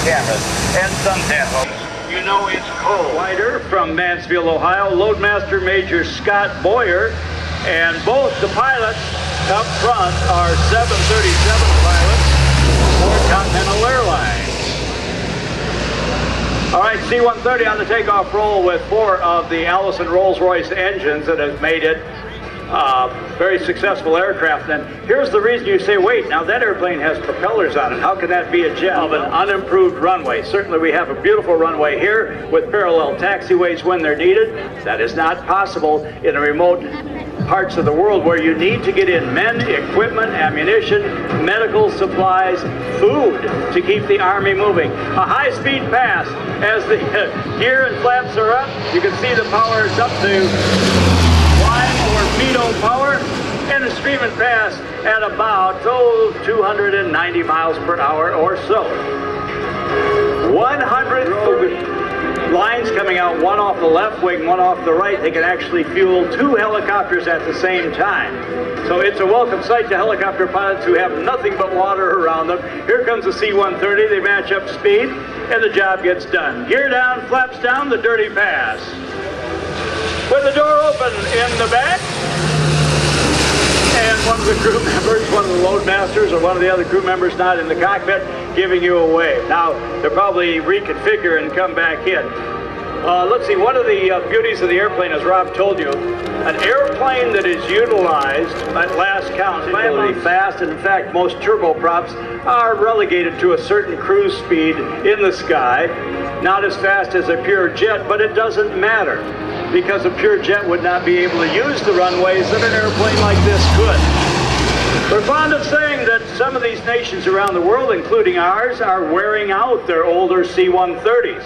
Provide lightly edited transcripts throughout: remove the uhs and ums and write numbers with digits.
cameras and suntan loads. You know it's cold. Wider from Mansfield, Ohio, Loadmaster Major Scott Boyer, and both the pilots up front are 737 pilots for Continental Airlines. All right, C-130 on the takeoff roll with 4 of the Allison Rolls-Royce engines that have made it very successful aircraft. And here's the reason you say, wait, now that airplane has propellers on it. How can that be a jet of an unimproved runway? Certainly we have a beautiful runway here with parallel taxiways when they're needed. That is not possible in a remote parts of the world where you need to get in men, equipment, ammunition, medical supplies, food to keep the Army moving. A high-speed pass as the gear and flaps are up. You can see the power is up to torpedo power, and a streaming pass at about 290 miles per hour or so. 100 lines coming out, one off the left wing, one off the right. They can actually fuel 2 helicopters at the same time. So it's a welcome sight to helicopter pilots who have nothing but water around them. Here comes the C-130. They match up speed, and the job gets done. Gear down, flaps down, the dirty pass. With the door open in the back, and one of the crew members, one of the loadmasters, or one of the other crew members not in the cockpit, giving you a wave. Now, they'll probably reconfigure and come back in. Let's see, one of the beauties of the airplane, as Rob told you, an airplane that is utilized at last count, really fast, and in fact, most turboprops are relegated to a certain cruise speed in the sky. Not as fast as a pure jet, but it doesn't matter, because a pure jet would not be able to use the runways that an airplane like this could. We're fond of saying that some of these nations around the world, including ours, are wearing out their older C-130s.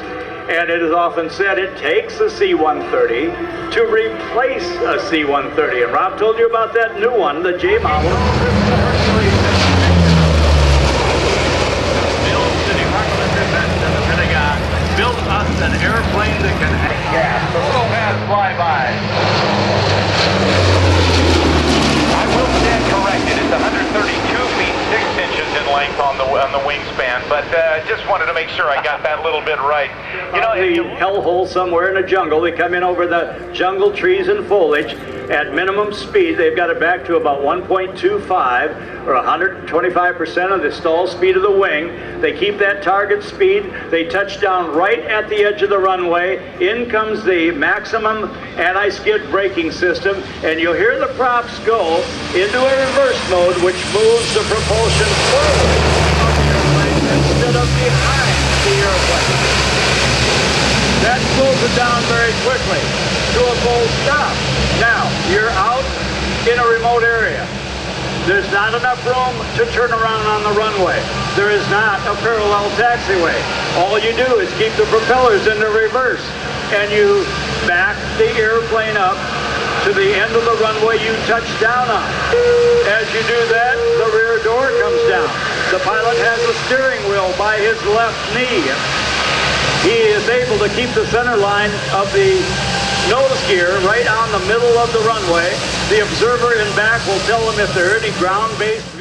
And it is often said it takes a C-130 to replace a C-130. And Rob told you about that new one, the J model. Built the Department of Defense and the Pentagon built us an airplane that can hang gas. The little pass flyby. I will stand corrected. It's 132 feet 6 inches in length on the wingspan, but just wanted to make sure I got that little bit right. You know, the hellhole somewhere in a jungle. They come in over the jungle trees and foliage at minimum speed. They've got it back to about 1.25 or 125% of the stall speed of the wing. They keep that target speed. They touch down right at the edge of the runway. In comes the maximum anti-skid braking system, and you'll hear the props go into a reverse mode, which moves the propulsion forward of the airplane instead of behind the airplane. That slows it down very quickly to a full stop. Now, you're out in a remote area. There's not enough room to turn around on the runway. There is not a parallel taxiway. All you do is keep the propellers in the reverse, and you back the airplane up to the end of the runway you touch down on. As you do that, the rear door comes down. The pilot has the steering wheel by his left knee. He is able to keep the center line of the nose gear right on the middle of the runway. The observer in back will tell him if there are any ground-based